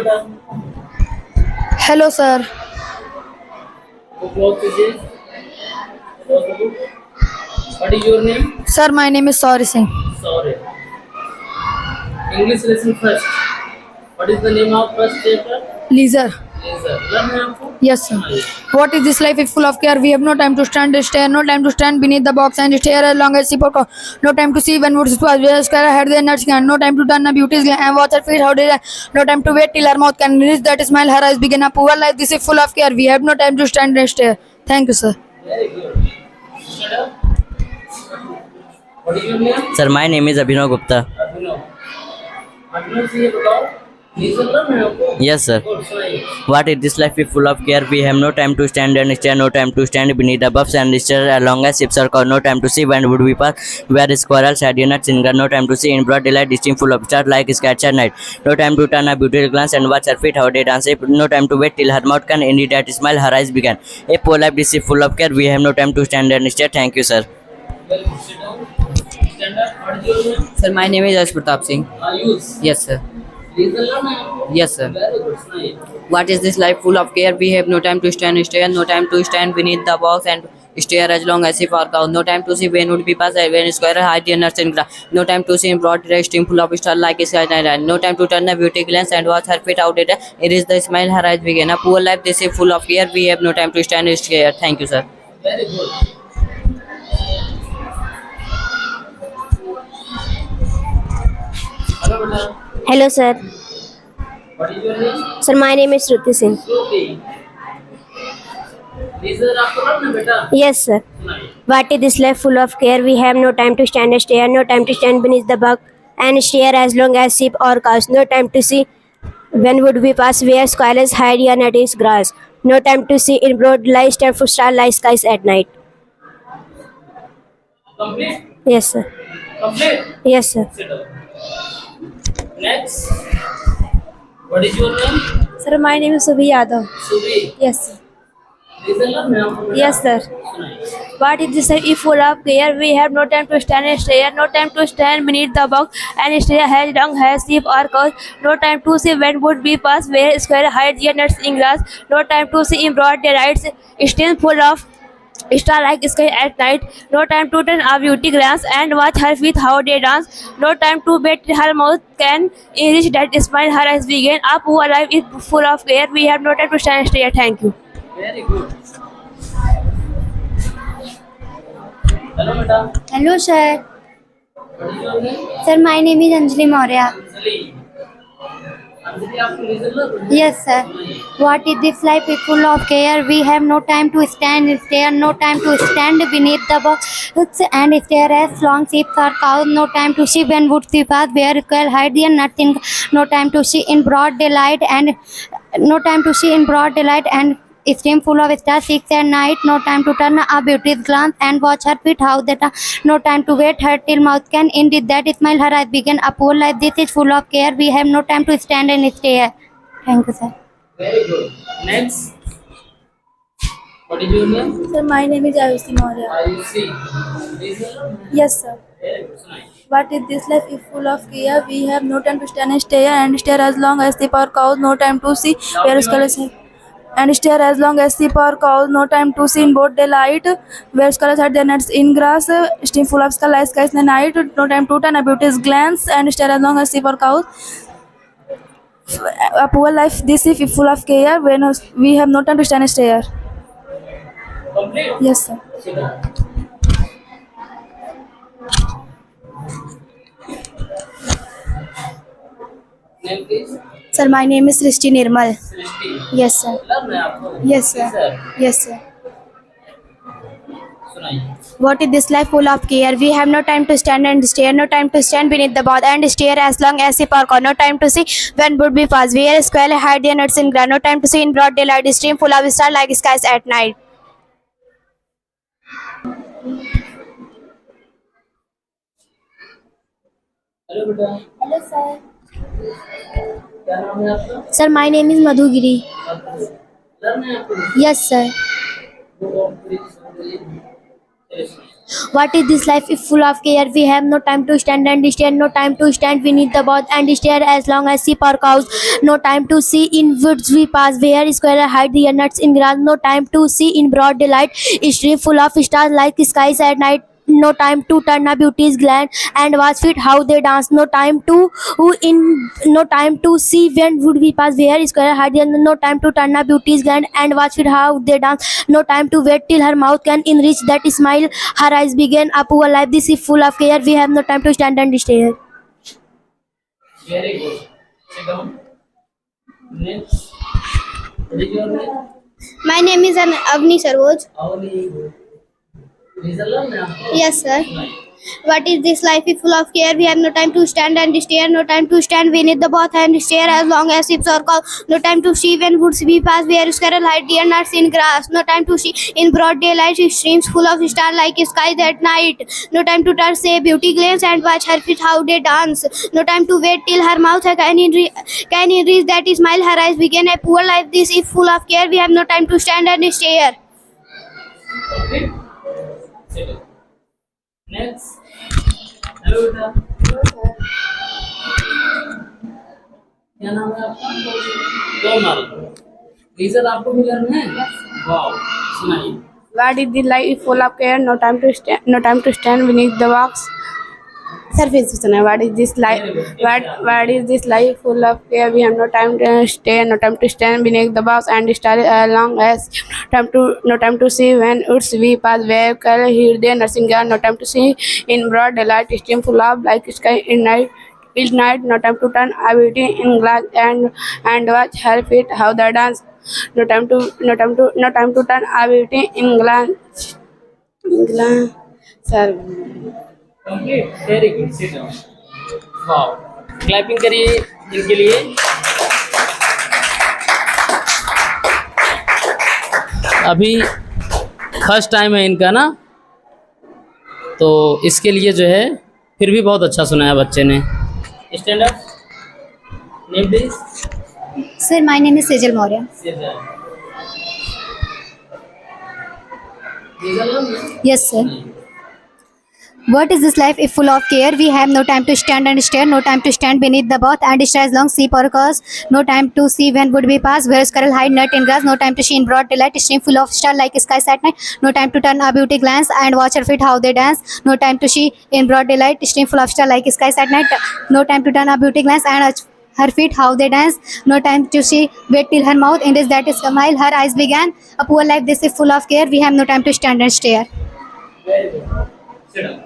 बेटा। Hello, sir. So close this is. Close the book. What is your name? Sir, my name is Sauri Singh. Sorry. English lesson first. What is the name of first chapter? Leisure. Laser. Learn है आपको? Yes, sir. सुनाइए. What is this life is full of care? We have no time to stand and stare, no time to stand beneath the box and stare as long as people call. No time to see when woods was where sky had their nuts can. No time to turn a beauty's glance and watch her feet how they no time to wait till her mouth can reach that smile her eyes begin a poor life. This is full of care. We have no time to stand and stare. Thank you, sir. Very good. Shut up. What is your name? Sir my name is Abhinav Gupta. Abhinav. Abhinav से ये बताओ. Ledger learn है आपको? Yes sir. Good. सुनाइए. What is this life is full of care? We have no time to stand and stare, no time to stand beneath the buffs and stare as long as ships are called, no time to see when would we pass, where squirrels had nuts in grass, no time to see in broad daylight, distinct full of stars like skies at night, no time to turn a beautiful glance and watch her feet how they dance, no time to wait till her mouth can indeed that smile her eyes began. A poor life this is full of care, we have no time to stand and stare. Thank you, sir. Very good. Sit down. Stand up. What is your name? Sir, my name is Ash Pratap Singh. Ayush. Yes, sir. Ledger learn है आपको? Yes, sir. Very good. सुनाइए. What is this life full of care? We have no time to stand and stare, no time to stand beneath the box and stare as long as if our cow. No time to see when would be pass, when square hide their nuts in grass. No time to see in broad daylight stream full of stars like a sky night. No time to turn a beauty glance and watch her feet out there. It is the smile her eyes begin. A poor life this is full of care. We have no time to stand and stare. Thank you, sir. Very good. Hello, बेटा. Hello, sir. What is your name? Sir, my name is Shruti Singh. Shruti. Ledger आपको learn है बेटा? Yes, sir. सुनाइए. What is this life full of care? We have no time to stand and stare, no time to stand beneath the bug and stare as long as sheep or cows. No time to see when would we pass, where squirrels hide your nut is grass. No time to see in broad light and for starlight skies at night. Complete. Yes, sir. Complete. Yes, sir. Sit down. Next. What is your name? Sir, my name is Subhi Yadav. Subhi. Yes, sir. Ledger learn है आपको बेटा? Yes, sir. सुनाइए. What is this life full of care? We have no time to stand and stare, no time to stand beneath the box and stare as long as sheep or cows. No time to see when would be pass, where square hide their nuts in grass. No time to see in broad daylight, still full of star like sky at night. No time to turn a beauty glance and watch her feet how they dance. No time to wait till her mouth can reach that smile her eyes begin. Our poor life is full of care. We have no time to stand and stare. Thank you. Very good. Hello, बेटा. Hello, sir. What is your name? Sir, my name is Anjali Maurya. Anjali. Anjali आपको laser learn है? Yes, sir. What is this life is full of care? We have no time to stand and stare, no time to stand beneath the box and stare as long sheep or cows. No time to see when woods we pass, where squirrel hide their nuts in. No time to see in broad daylight and no time to see in broad daylight and stream full of stars 6 at night. No time to turn a beauty's glance and watch her feet how that. No time to wait her till mouth can indeed that smile her eyes begin. A poor life this is full of care. We have no time to stand and stare. Thank you, sir. Very good. Next. What is your name? Sir, my name is Ayushi Maurya. Ayushi. Ledger learn है? Yes, sir. Very good. सुनाइए. What is this life is full of care? We have no time to stand and stare as long as sheep or cows. No time to see where squirrels and stare as long as sheep or cows. No time to see in broad daylight, where squirrels had their nuts in grass. Stream full of starlight skies in the night. No time to turn a beauty's glance and stare as long as sheep or cows. A poor life this is full of care. When we have no time to stand and stare. Complete. Yes, sir. Sit down. Name please. Sir, my name is Srishti Nirmal. Srishti. Yes, sir. Learn है आपको? Yes, sir. Sir. Yes, sir. सुनाइए. What is this life full of care? We have no time to stand and stare, no time to stand beneath the board and stare as long as sheep or cow. No time to see when would be pass, where squirrel hide their nuts in grass. No time to see in broad daylight, stream full of stars like skies at night. Hello बेटा. Hello, sir. क्या नाम है आपका? Sir, my name is Madhugiri. Learn है आपको? Yes, sir. Good. What is this life if full of care? We have no time to stand and stare, no time to stand beneath the bough and stare as long as sheep or cows. No time to see in woods we pass, where squirrel hide their nuts in grass. No time to see in broad daylight, stream full of stars like skies at night. No time to turn a beauty's glance and watch fit how they dance. No time to see when would we pass, where square hide their. No time to turn a beauty's glance and watch fit how they dance. No time to wait till her mouth can enrich that smile, her eyes begin a poor life. This is full of care. We have no time to stand and stare. Very good. Sit down. Next. What is your name? My name is Avni Saroj. Avni. These are learned now. Yes, sir. Nice. What is this life is full of care? We have no time to stand and stare, no time to stand beneath the bough and stare as long as ships or cows. No time to see when woods we pass, where squirrel hide their nuts in grass. No time to see in broad daylight, streams full of stars like skies at night. No time to touch say beauty glance and watch her feet how they dance. No time to wait till her mouth can reach that smile, her eyes begin a poor life. This is full of care. We have no time to stand and stare. Okay. Sit down. Next. Hello बेटा. क्या नाम है आपका? कोमल. Teacher आपको भी learn है? Wow. सुनाइए. What is the life full of care? No time to stand beneath the box. Sir, फिर से सुना. What is this life? What is this life full of care? We have no time to stay, no time to stand beneath the box and stare as long as no time to see when woods we pass, where color hear their nursing ground. No time to see in broad daylight, stream full of like sky in night. Each night, no time to turn a beauty in glass and watch her feet how they dance. No time to turn a beauty in glass. Sir. Complete. Very good. Sit down. Wow. Clapping करिए इनके लिए. अभी first time है इनका ना, तो इसके लिए जो है फिर भी बहुत अच्छा सुनाया बच्चे ने. Stand up. Name please. Sir, my name is Sejal Maurya. Yes, sir. What is this life if full of care? We have no time to stand and stare, no time to stand beneath the bough and stare as long sheep or cows. No time to see when would we pass, where squirrel hide nut in grass. No time to see in broad daylight, stream full of stars like skies at night. No time to turn a beauty glance and watch her feet how they dance. No time to see in broad daylight, stream full of stars like skies at night. No time to turn a beauty glance and watch her feet how they dance. No time to see wait till her mouth in this that is smile, her eyes began a poor life. This is full of care. We have no time to stand and stare. Very good. Sit down.